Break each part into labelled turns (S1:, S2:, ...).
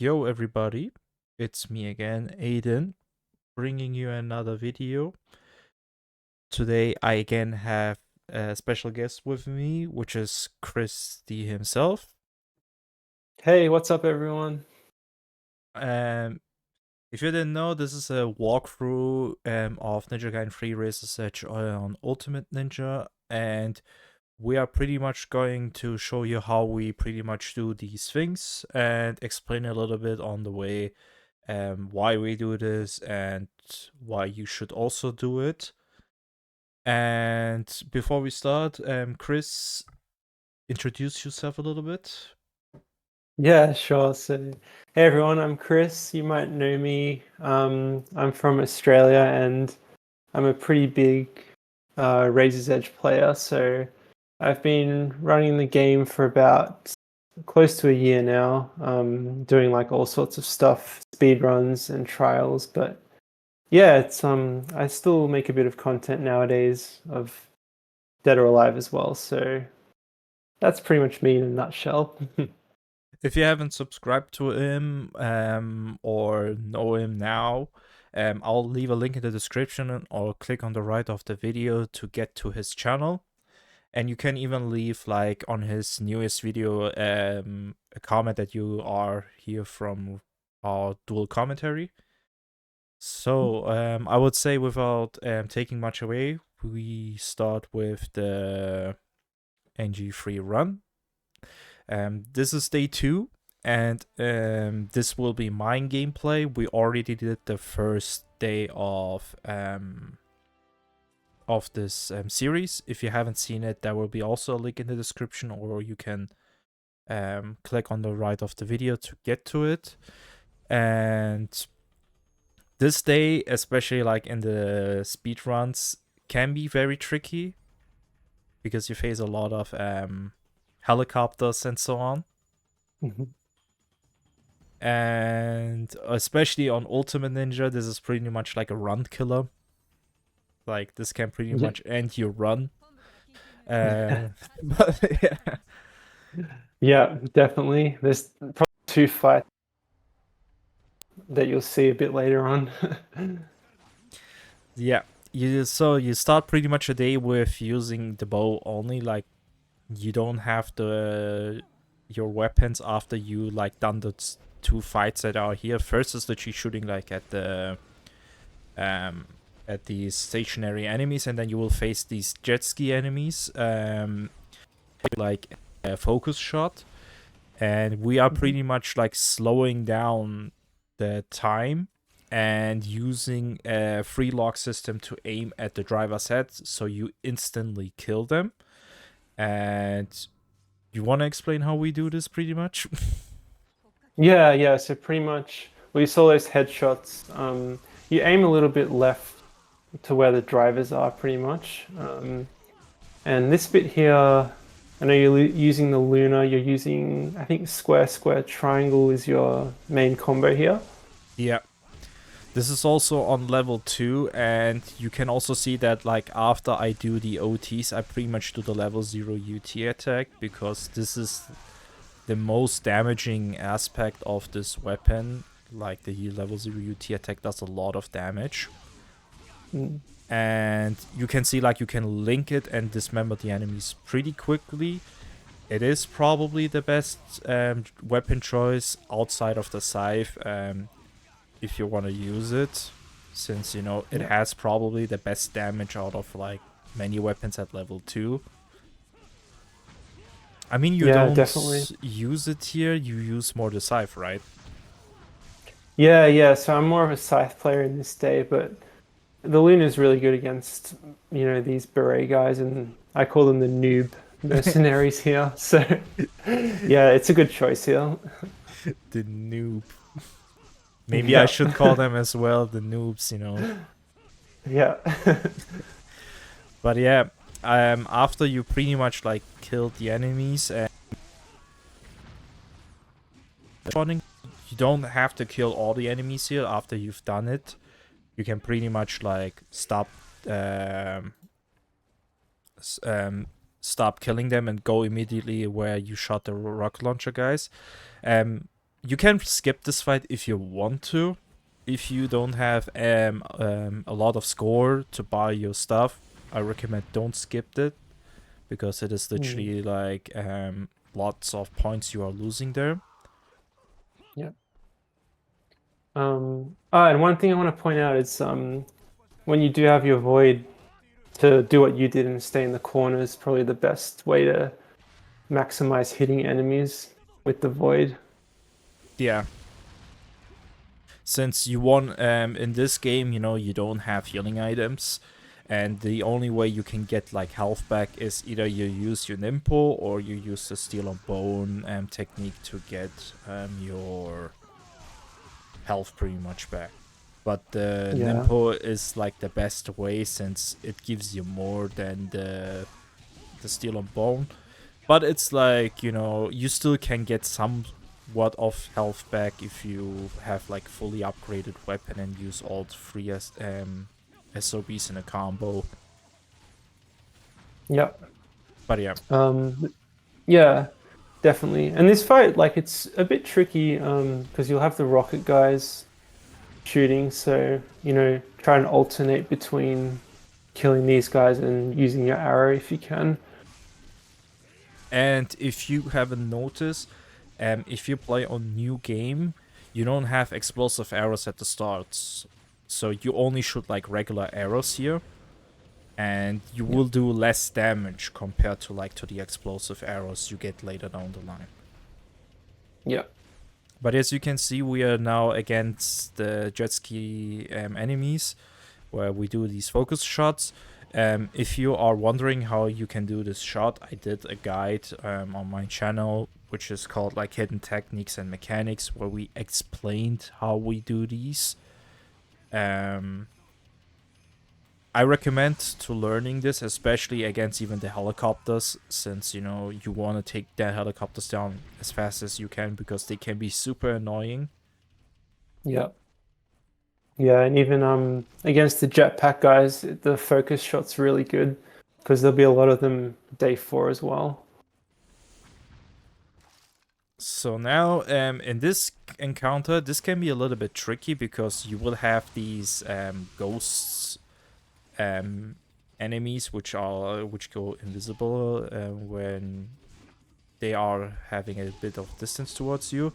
S1: Yo everybody, it's me again, Aiden, bringing you another video. Today I again have a special guest with me, which is ChrisD himself.
S2: Hey, what's up, everyone?
S1: Um, if you didn't know, this is a walkthrough of Ninja Gaiden 3 Razor's Edge on Ultimate Ninja, and we are pretty much going to show you how we pretty much do these things and explain a little bit on the way why we do this and why you should also do it. And before we start, Chris, introduce yourself a little bit.
S2: Yeah, sure. So, hey, everyone, I'm Chris. You might know me. I'm from Australia and I'm a pretty big Razor's Edge player. So, I've been running the game for about close to a year now, doing like all sorts of stuff, speed runs and trials. But yeah, it's I still make a bit of content nowadays of Dead or Alive as well. So, that's pretty much me in a nutshell.
S1: If you haven't subscribed to him or know him now, I'll leave a link in the description or click on the right of the video to get to his channel. And you can even leave like on his newest video a comment that you are here from our dual commentary. So I would say without taking much away, we start with the NG3 run. This is day 2, and this will be mine gameplay. We already did the first day of this series. If you haven't seen it, there will be also a link in the description, or you can click on the right of the video to get to it. And this day, especially like in the speed runs, can be very tricky because you face a lot of helicopters and so on. And especially on Ultimate Ninja, this is pretty much like a run killer. Like this can pretty
S2: Yeah.
S1: much end your run. But yeah.
S2: Yeah, definitely. There's probably two fights that you'll see a bit later on.
S1: Yeah. You start pretty much a day with using the bow only. Like you don't have your weapons after you like done the two fights that are here. First is literally shooting like at these stationary enemies, and then you will face these jet ski enemies like a focus shot, and we are pretty much like slowing down the time and using a free lock system to aim at the driver's head so you instantly kill them. And you want to explain how we do this pretty much?
S2: Yeah. So pretty much, we saw those headshots. You aim a little bit left to where the drivers are, pretty much. And this bit here, I know you're using the Luna. You're using, I think, square, square, triangle is your main combo here.
S1: Yeah. This is also on level 2, and you can also see that like after I do the OTs, I pretty much do the level 0 UT attack, because this is the most damaging aspect of this weapon. Like the level 0 UT attack does a lot of damage.
S2: Mm.
S1: And you can see like you can link it and dismember the enemies pretty quickly. It is probably the best weapon choice outside of the scythe if you want to use it, since you know it has probably the best damage out of like many weapons at level 2. I mean, you don't
S2: Definitely.
S1: use it here, you use more the scythe, right?
S2: Yeah. So I'm more of a scythe player in this day, but the Luna is really good against, these beret guys, and I call them the noob mercenaries here. So, yeah, it's a good choice here.
S1: The noob. Maybe I
S2: Yeah.
S1: should call them as well, the noobs, you know.
S2: Yeah.
S1: But yeah, after you pretty much like killed the enemies and you don't have to kill all the enemies here. After you've done it, you can pretty much like stop stop killing them and go immediately where you shot the rocket launcher guys. you can skip this fight if you want to. If you don't have a lot of score to buy your stuff, I recommend don't skip it, because it is literally like lots of points you are losing there.
S2: Yeah. And one thing I want to point out is when you do have your void, to do what you did and stay in the corner is probably the best way to maximize hitting enemies with the void.
S1: Yeah. Since you won in this game, you know, you don't have healing items, and the only way you can get like health back is either you use your Nimpo or you use the Steel and Bone technique to get your health pretty much back. But the Nimpo is like the best way, since it gives you more than the Steel and Bone. But it's like, you know, you still can get somewhat of health back if you have like fully upgraded weapon and use all three SOBs in a combo.
S2: Yep.
S1: But yeah.
S2: Yeah, definitely. And this fight, like, it's a bit tricky because you'll have the rocket guys shooting, so, you know, try and alternate between killing these guys and using your arrow if you can.
S1: And if you haven't noticed, if you play on new game, you don't have explosive arrows at the start. So you only shoot like regular arrows here. And you will do less damage compared to like to the explosive arrows you get later down the line.
S2: Yeah.
S1: But as you can see, we are now against the jet ski enemies, where we do these focus shots. If you are wondering how you can do this shot, I did a guide on my channel, which is called like Hidden Techniques and Mechanics, where we explained how we do these. I recommend to learning this, especially against even the helicopters, since, you know, you want to take the helicopters down as fast as you can, because they can be super annoying.
S2: Yeah. Yeah, and even against the jetpack guys, the focus shot's really good because there'll be a lot of them day 4 as well.
S1: So now, in this encounter, this can be a little bit tricky, because you will have these ghosts enemies which go invisible when they are having a bit of distance towards you,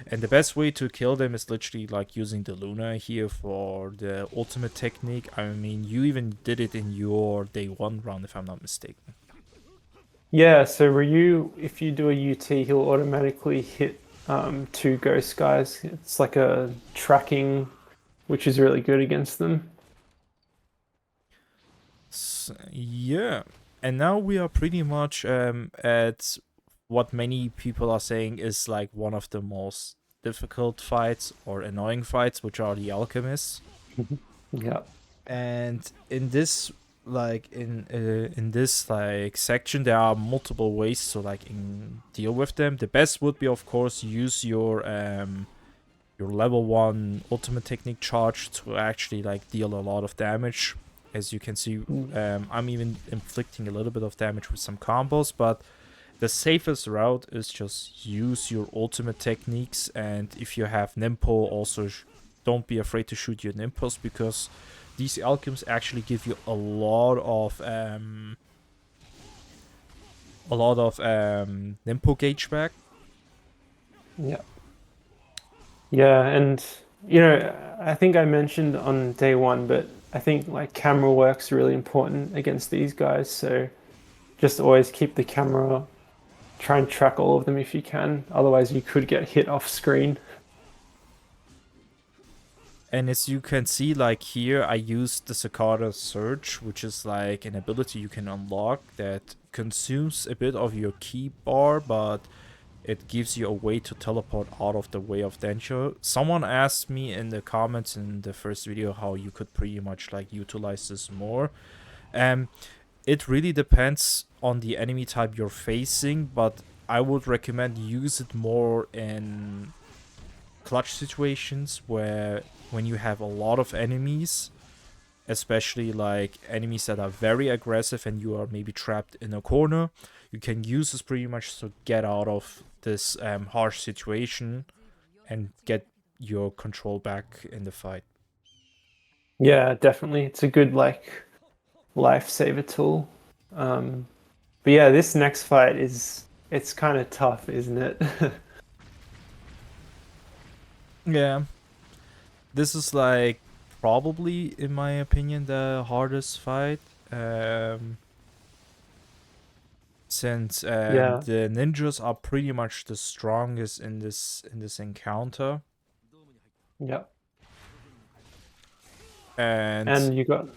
S1: and the best way to kill them is literally like using the Luna here for the ultimate technique. I mean, you even did it in your day 1 round, if I'm not mistaken.
S2: Yeah, so Ryu, if you do a UT, he'll automatically hit 2 ghost guys. It's like a tracking, which is really good against them.
S1: Yeah, and now we are pretty much at what many people are saying is like one of the most difficult fights or annoying fights, which are the alchemists.
S2: Yeah.
S1: And in this section, there are multiple ways to like deal with them. The best would be, of course, use your level 1 ultimate technique charge to actually like deal a lot of damage. As you can see, I'm even inflicting a little bit of damage with some combos, but the safest route is just use your ultimate techniques. And if you have Nimpo, also don't be afraid to shoot your Nimpos, because these alchems actually give you a lot of Nimpo gauge back.
S2: Yeah. Yeah, and you know, I think I mentioned on day 1, but I think like camera work's really important against these guys. So just always keep the camera, try and track all of them if you can. Otherwise, you could get hit off screen.
S1: And as you can see, like here, I used the Cicada Surge, which is like an ability you can unlock that consumes a bit of your key bar, but it gives you a way to teleport out of the way of danger. Someone asked me in the comments in the first video how you could pretty much like utilize this more. It really depends on the enemy type you're facing, but I would recommend use it more in clutch situations, where when you have a lot of enemies, especially like enemies that are very aggressive and you are maybe trapped in a corner, you can use this pretty much to get out of this harsh situation and get your control back in the fight.
S2: Yeah, definitely. It's a good like lifesaver tool. But yeah, this next fight it's kind of tough, isn't it?
S1: Yeah, this is like probably, in my opinion, the hardest fight. Since
S2: Yeah,
S1: the ninjas are pretty much the strongest in this encounter,
S2: yeah.
S1: and
S2: And you got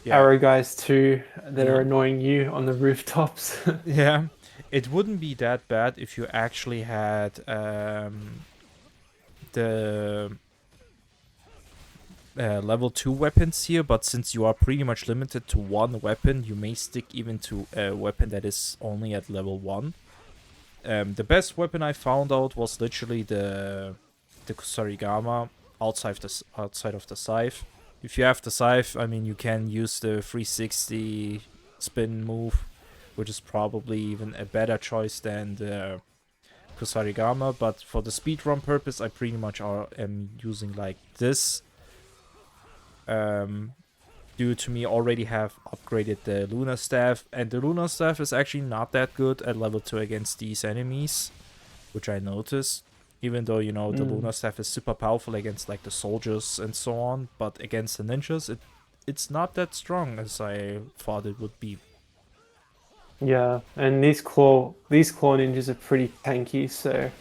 S1: yeah,
S2: arrow guys too that are
S1: the
S2: annoying you on the rooftops.
S1: yeah, it wouldn't be that bad if you actually had the level 2 weapons here, but since you are pretty much limited to one weapon, you may stick even to a weapon that is only at level 1. The best weapon I found out was literally the Kusarigama outside of the scythe. If you have the scythe, I mean, you can use the 360 spin move, which is probably even a better choice than the Kusarigama. But for the speedrun purpose, I pretty much am using like this. Due to me already have upgraded the Lunar Staff, and the Lunar Staff is actually not that good at level 2 against these enemies, which I noticed. Even though, you know, the Lunar Staff is super powerful against like the soldiers and so on, but against the ninjas, it's not that strong as I thought it would be.
S2: Yeah, and these claw ninjas are pretty tanky, so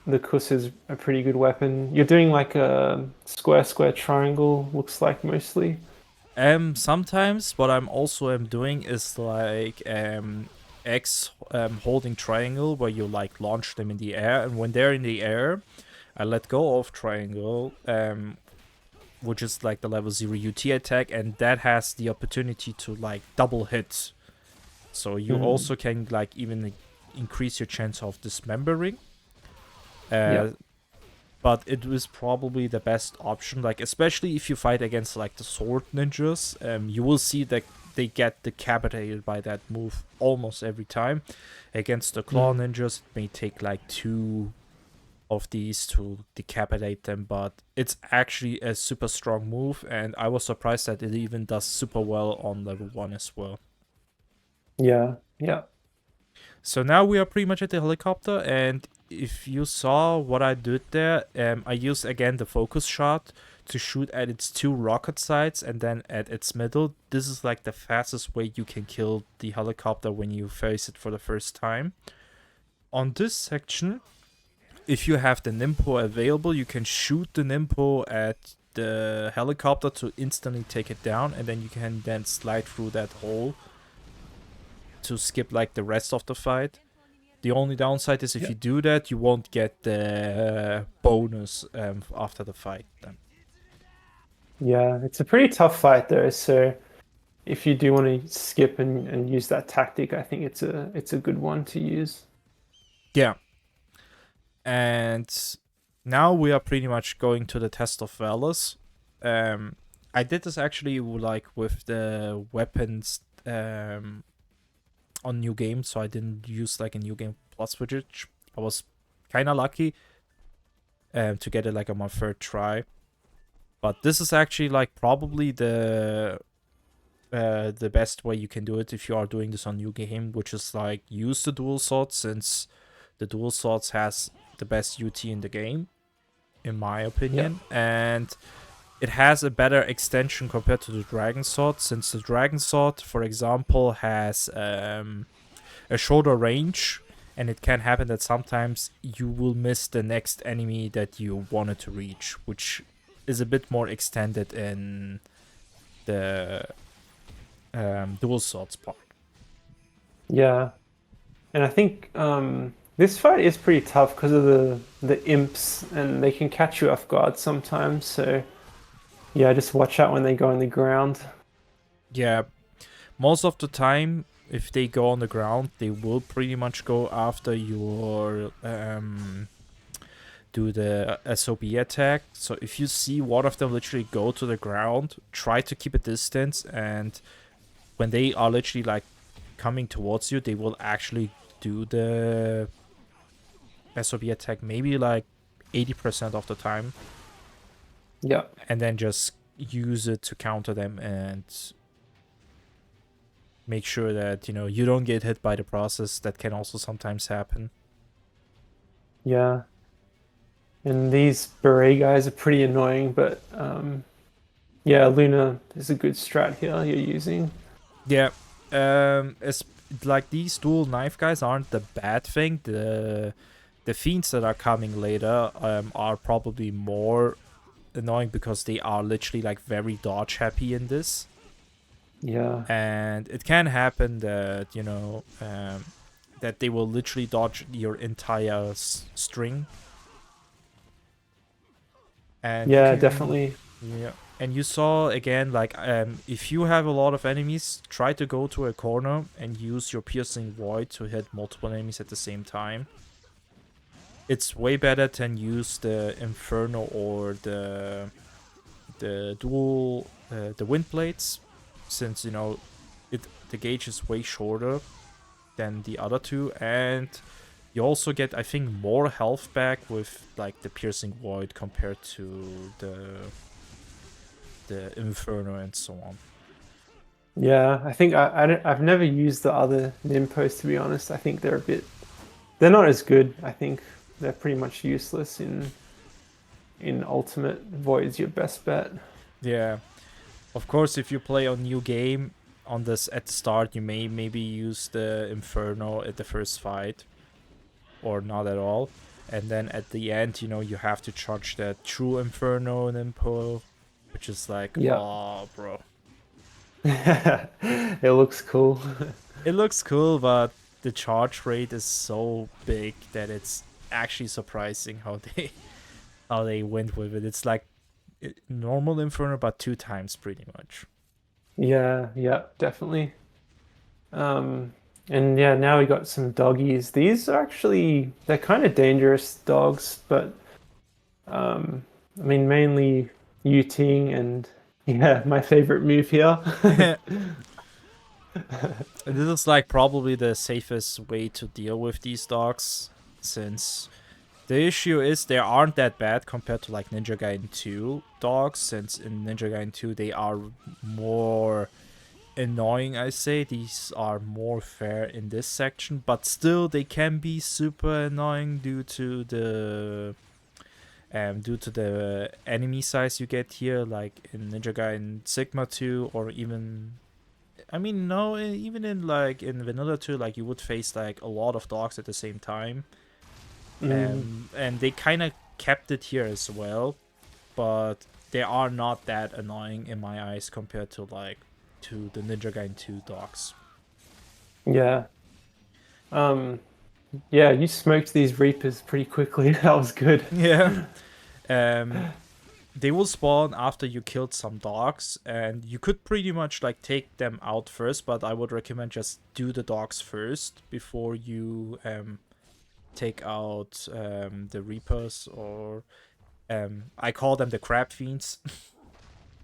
S2: the Kuss is a pretty good weapon. You're doing like a square triangle, looks like mostly.
S1: Sometimes what I'm also doing is like X holding triangle, where you like launch them in the air, and when they're in the air, I let go of triangle, which is like the level 0 UT attack, and that has the opportunity to like double hit. So you also can like even increase your chance of dismembering.
S2: Yeah,
S1: But it was probably the best option, like especially if you fight against like the sword ninjas. You will see that they get decapitated by that move almost every time. Against the claw ninjas, it may take like 2 of these to decapitate them, but it's actually a super strong move, and I was surprised that it even does super well on level 1 as well.
S2: yeah, yeah.
S1: So now we are pretty much at the helicopter, and if you saw what I did there, I used again the focus shot to shoot at its 2 rocket sides and then at its middle. This is like the fastest way you can kill the helicopter when you face it for the first time. On this section, if you have the Nimpo available, you can shoot the Nimpo at the helicopter to instantly take it down, and then you can then slide through that hole to skip like the rest of the fight. The only downside is if you do that, you won't get the bonus after the fight then.
S2: Yeah, it's a pretty tough fight though, so if you do want to skip and use that tactic, I think it's a good one to use.
S1: Yeah. And now we are pretty much going to the test of Valors. I did this actually like with the weapons on New Game, so I didn't use like a New Game Plus footage. I was kind of lucky to get it like on my 3rd try. But this is actually like probably the best way you can do it if you are doing this on New Game, which is like use the dual swords, since the dual swords has the best UT in the game, in my opinion, and it has a better extension compared to the dragon sword, since the dragon sword, for example, has a shorter range, and it can happen that sometimes you will miss the next enemy that you wanted to reach, which is a bit more extended in the dual swords part.
S2: Yeah, and I think this fight is pretty tough because of the imps, and they can catch you off guard sometimes. So yeah, just watch out when they go on the ground.
S1: Yeah, most of the time, if they go on the ground, they will pretty much go after your do the SOB attack. So if you see one of them literally go to the ground, try to keep a distance, and when they are literally like coming towards you, they will actually do the SOB attack maybe like 80% of the time,
S2: Yeah.
S1: and then just use it to counter them and make sure that, you know, you don't get hit by the process. That can also sometimes happen.
S2: Yeah. And these beret guys are pretty annoying, but yeah, Luna is a good strat here you're using.
S1: Yeah, it's like these dual knife guys aren't the bad thing. The fiends that are coming later are probably more annoying because they are literally like very dodge happy in this.
S2: Yeah.
S1: And it can happen that, you know, that they will literally dodge your entire string. And you
S2: Yeah,
S1: can,
S2: definitely.
S1: yeah. And you saw again, like, if you have a lot of enemies, try to go to a corner and use your piercing void to hit multiple enemies at the same time. It's way better than use the inferno or the dual the wind blades, since, you know, the gauge is way shorter than the other two, and you also get, I think, more health back with like the piercing void compared to the inferno and so on.
S2: Yeah, I think I've never used the other Nimpos, to be honest. I think they're not as good. I think they're pretty much useless in ultimate. Void's your best bet.
S1: Yeah, of course, if you play on new game on this at the start, you may maybe use the inferno at the first fight, or not at all. And then at the end, you know, you have to charge that true inferno Nimpo, which is like,
S2: Yeah.
S1: oh, bro.
S2: It looks cool.
S1: It looks cool, but the charge rate is so big that it's actually surprising how they went with it. It's like normal inferno, but 2 times pretty much.
S2: Yeah, yeah, definitely. And yeah, now we got some doggies. These are actually they're kind of dangerous dogs, but I mean mainly Yuting and yeah, my favorite move here.
S1: This is like probably the safest way to deal with these dogs, since the issue is they aren't that bad compared to like Ninja Gaiden 2 dogs, since in Ninja Gaiden 2 they are more annoying, I say. These are more fair in this section, but still they can be super annoying due to the enemy size you get here, like in Ninja Gaiden Sigma 2, or even, I mean, no, even in like in Vanilla 2, like you would face like a lot of dogs at the same time.
S2: Mm,
S1: And they kind of kept it here as well, but they are not that annoying in my eyes compared to like to the Ninja Gaiden 2 dogs.
S2: yeah. Um, yeah, you smoked these Reapers pretty quickly. That was good.
S1: Yeah. Um, they will spawn after you killed some dogs, and you could pretty much like take them out first, but I would recommend just do the dogs first before you take out the Reapers, or I call them the crab fiends.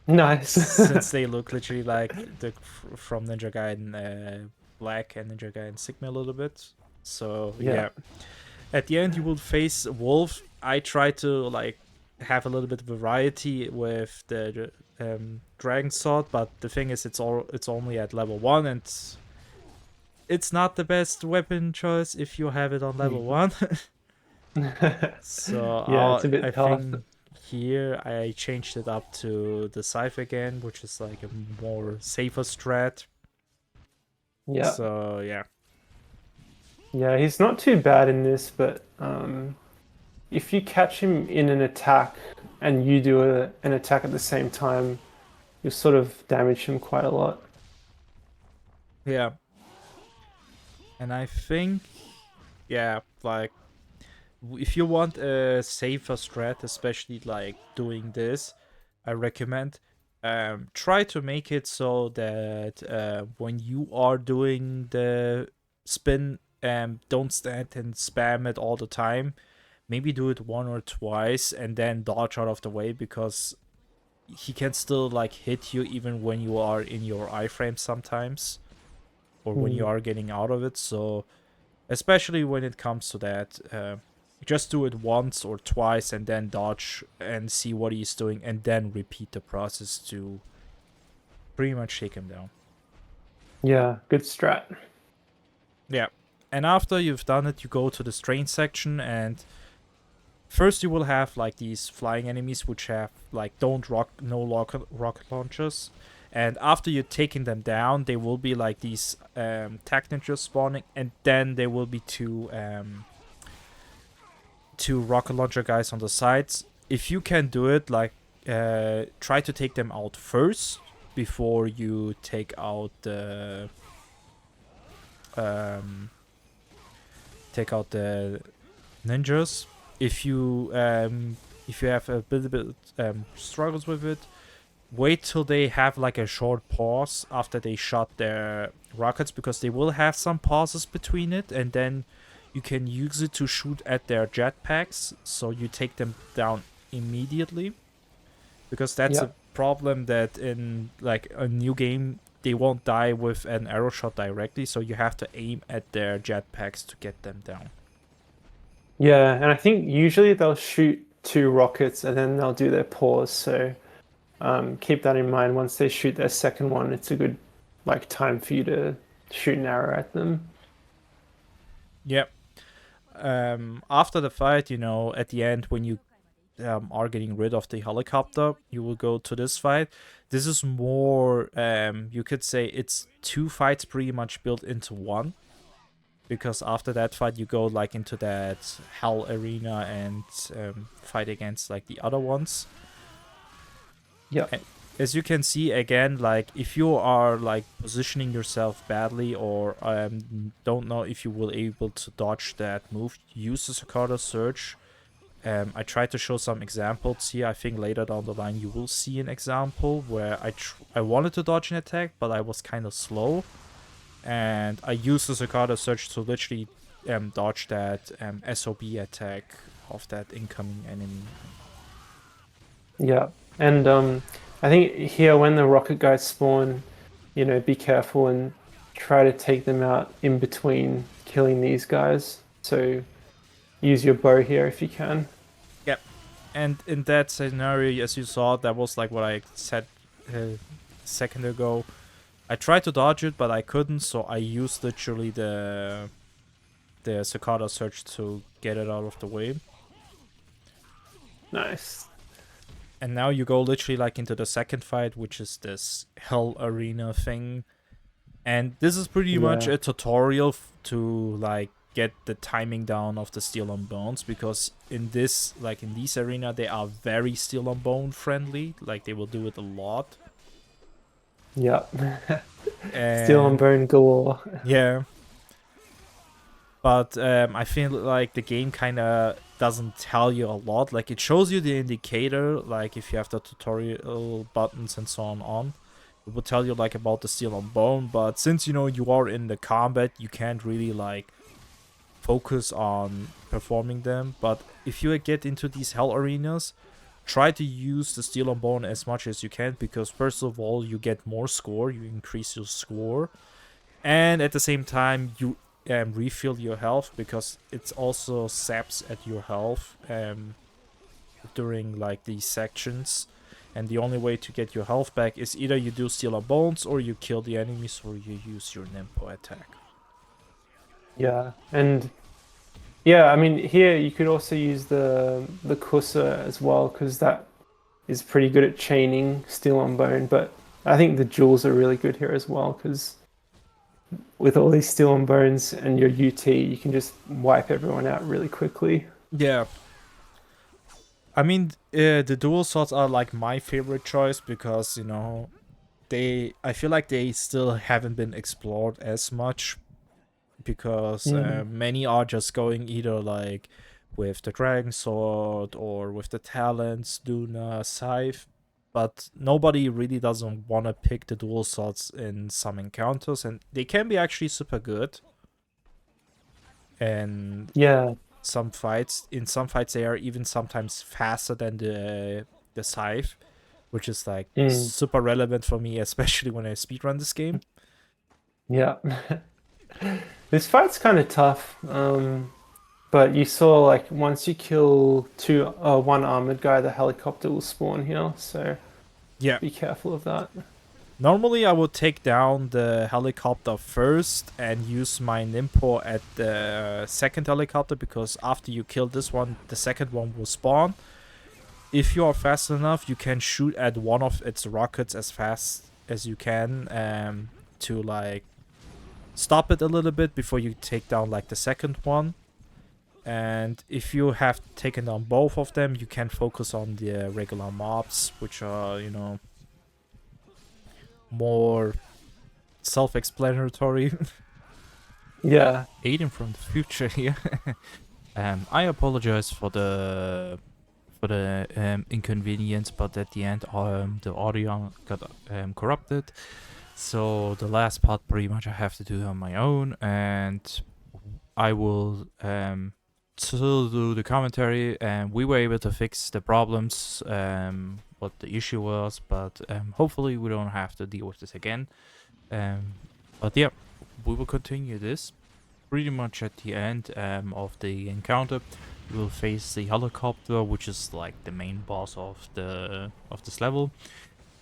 S2: Nice.
S1: Since they look literally like the from Ninja Gaiden Black and Ninja Gaiden Sigma a little bit. So
S2: Yeah.
S1: yeah, at the end you will face a wolf. I try to like have a little bit of variety with the dragon sword, but the thing is, it's only at level 1, and it's not the best weapon choice if you have it on level 1. So
S2: Yeah, it's a
S1: I
S2: bit tough.
S1: think here I changed it up to the scythe again, which is like a more safer strat.
S2: Yeah.
S1: So yeah.
S2: Yeah, he's not too bad in this, but if you catch him in an attack and you do an attack at the same time, you'll sort of damage him quite a lot.
S1: Yeah. And I think, yeah, like if you want a safer strat, especially like doing this, I recommend try to make it so that when you are doing the spin, don't stand and spam it all the time. Maybe do it 1 or 2 and then dodge out of the way, because he can still like hit you even when you are in your iframe sometimes, or when
S2: Hmm.
S1: you are getting out of it. So especially when it comes to that, Just do it once or twice and then dodge and see what he's doing, and then repeat the process to pretty much take him down.
S2: Yeah, good strat.
S1: Yeah. And after you've done it, you go to the strain section, and first you will have like these flying enemies which have like no rocket launchers. And after you're taking them down, they will be like these tech ninjas spawning, and then there will be two rocket launcher guys on the sides. If you can do it, like try to take them out first before you take out the ninjas. If you have a bit struggles with it, wait till they have like a short pause after they shot their rockets, because they will have some pauses between it, and then you can use it to shoot at their jetpacks, so you take them down immediately. Because that's a problem that in like a new game they won't die with an arrow shot directly, so you have to aim at their jetpacks to get them down.
S2: Yeah, and I think usually they'll shoot 2 rockets and then they'll do their pause. So keep that in mind. Once they shoot their second one, it's a good like time for you to shoot an arrow at them.
S1: Yep. After the fight, at the end when you are getting rid of the helicopter, you will go to this fight. This is more, you could say it's 2 fights pretty much built into one. Because after that fight, you go like into that hell arena and fight against like the other ones.
S2: Yeah.
S1: As you can see, again, like if you are like positioning yourself badly, or don't know if you will able to dodge that move, use the Sakata Surge. I tried to show some examples here. I think later down the line you will see an example where I wanted to dodge an attack, but I was kind of slow. And I used the Sakata Surge to literally dodge that SOB attack of that incoming enemy.
S2: Yeah, and I think here when the rocket guys spawn, be careful and try to take them out in between killing these guys. So use your bow here if you can.
S1: Yep. And in that scenario, as you saw, that was like what I said a second ago. I tried to dodge it, but I couldn't, so I used literally the Sakata Surge to get it out of the way.
S2: Nice.
S1: And now you go literally like into the second fight, which is this hell arena thing. And this is pretty much a tutorial to like get the timing down of the Steel and Bones, because in these arena they are very Steel and Bone friendly. Like they will do it a lot.
S2: Yeah. Steel and bone galore.
S1: Yeah. But I feel like the game kind of doesn't tell you a lot. Like it shows you the indicator, like if you have the tutorial buttons and so on. It will tell you like about the Steel and Bone, but since you are in the combat, you can't really like focus on performing them. But if you get into these hell arenas, try to use the Steel and Bone as much as you can, because first of all you get more score, you increase your score, and at the same time you refill your health, because it also saps at your health during like these sections. And the only way to get your health back is either you do Steel and Bones, or you kill the enemies, or you use your Nimpo attack.
S2: Yeah, and yeah, I mean here you could also use the Kusa as well, because that is pretty good at chaining Steel and Bone. But I think the jewels are really good here as well, because with all these Steel and Bones and your UT, you can just wipe everyone out really quickly.
S1: Yeah. I mean, the dual swords are like my favorite choice, because I feel like they still haven't been explored as much, because many are just going either like with the dragon sword or with the talents, Duna, scythe, but nobody really doesn't want to pick the dual swords in some encounters, and they can be actually super good. And in some fights they are even sometimes faster than the scythe, which is like super relevant for me, especially when I speedrun this game.
S2: Yeah. This fight's kind of tough. But you saw like once you kill one armored guy, the helicopter will spawn here. So
S1: Yeah.
S2: be careful of that.
S1: Normally, I would take down the helicopter first and use my Nimpo at the second helicopter, because after you kill this one, the second one will spawn. If you are fast enough, you can shoot at one of its rockets as fast as you can, to like stop it a little bit before you take down like the second one. And if you have taken down both of them, you can focus on the regular mobs, which are, more self-explanatory.
S2: Yeah.
S1: Aiden from the future here. I apologize for the inconvenience, but at the end, the audio got corrupted. So the last part, pretty much, I have to do on my own, and I will still do the commentary. And we were able to fix the problems, what the issue was, but hopefully we don't have to deal with this again. But yeah, we will continue this. Pretty much at the end of the encounter, you will face the helicopter, which is like the main boss of this level,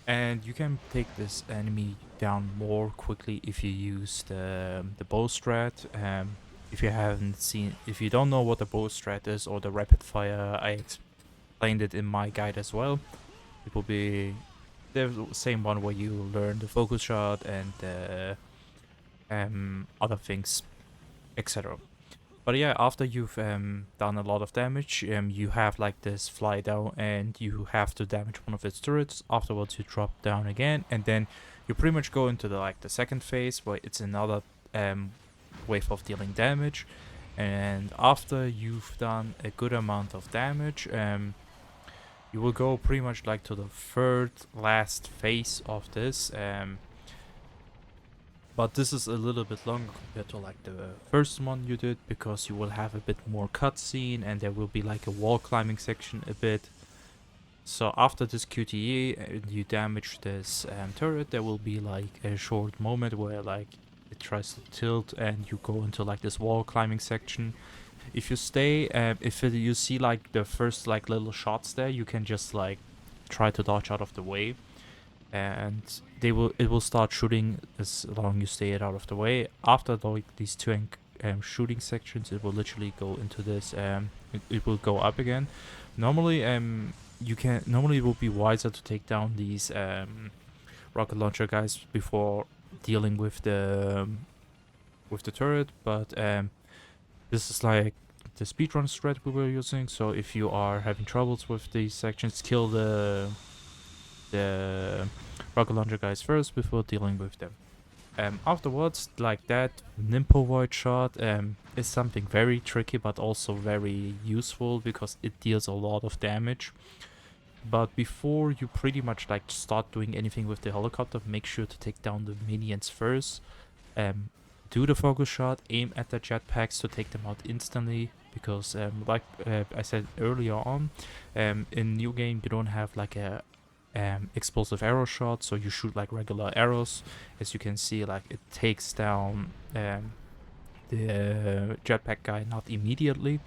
S1: and you can take this enemy down more quickly if you use the bow strat. If you don't know what the bow strat is, or the rapid fire, I explained it in my guide as well. It will be the same one where you learn the focus shot and the other things, etc. But yeah, after you've done a lot of damage, you have like this fly down, and you have to damage one of its turrets. Afterwards, you drop down again, and then you pretty much go into the second phase, where it's another wave of dealing damage. And after you've done a good amount of damage, you will go pretty much like to the third last phase of this. But this is a little bit longer compared to like the first one you did, because you will have a bit more cutscene, and there will be like a wall climbing section a bit. So after this QTE and you damage this turret, there will be like a short moment where like it tries to tilt and you go into like this wall climbing section. If you stay, you see like the first like little shots there, you can just like try to dodge out of the way, and it will start shooting as long as you stay out of the way. After like these two shooting sections, it will literally go into this. It will go up again. Normally, it will be wiser to take down these rocket launcher guys before dealing with the turret, but this is like the speedrun strat we were using. So if you are having troubles with these sections, kill the rocket launcher guys first before dealing with them. Afterwards, like that Nimpo void shot is something very tricky, but also very useful, because it deals a lot of damage. But before you pretty much like start doing anything with the helicopter, make sure to take down the minions first. Do the focus shot, aim at the jetpacks to take them out instantly, because like I said earlier on, in new game you don't have like a explosive arrow shot, so you shoot like regular arrows. As you can see, like it takes down the jetpack guy not immediately,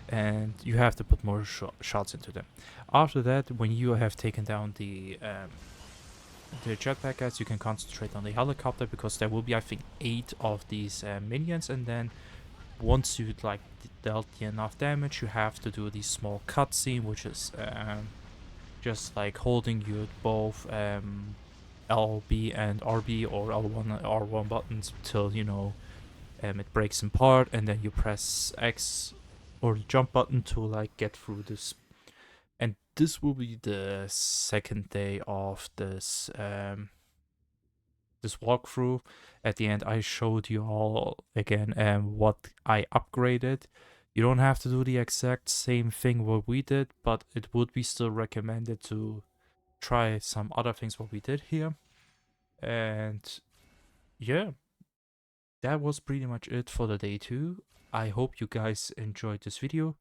S1: and you have to put more shots into them. After that, when you have taken down the jetpack guys, you can concentrate on the helicopter, because there will be, I think, 8 of these minions, and then once you like dealt enough damage, you have to do this small cutscene, which is just like holding you both LB and RB, or L1 and R1 buttons, till it breaks in part, and then you press X or the jump button to like get through this. And this will be the second day of this this walkthrough. At the end, I showed you all again what I upgraded. You don't have to do the exact same thing what we did, but it would be still recommended to try some other things what we did here. And yeah, that was pretty much it for the day 2. I hope you guys enjoyed this video.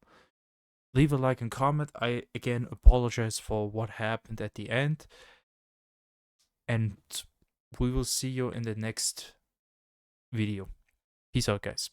S1: Leave a like and comment. I again apologize for what happened at the end, and we will see you in the next video. Peace out, guys.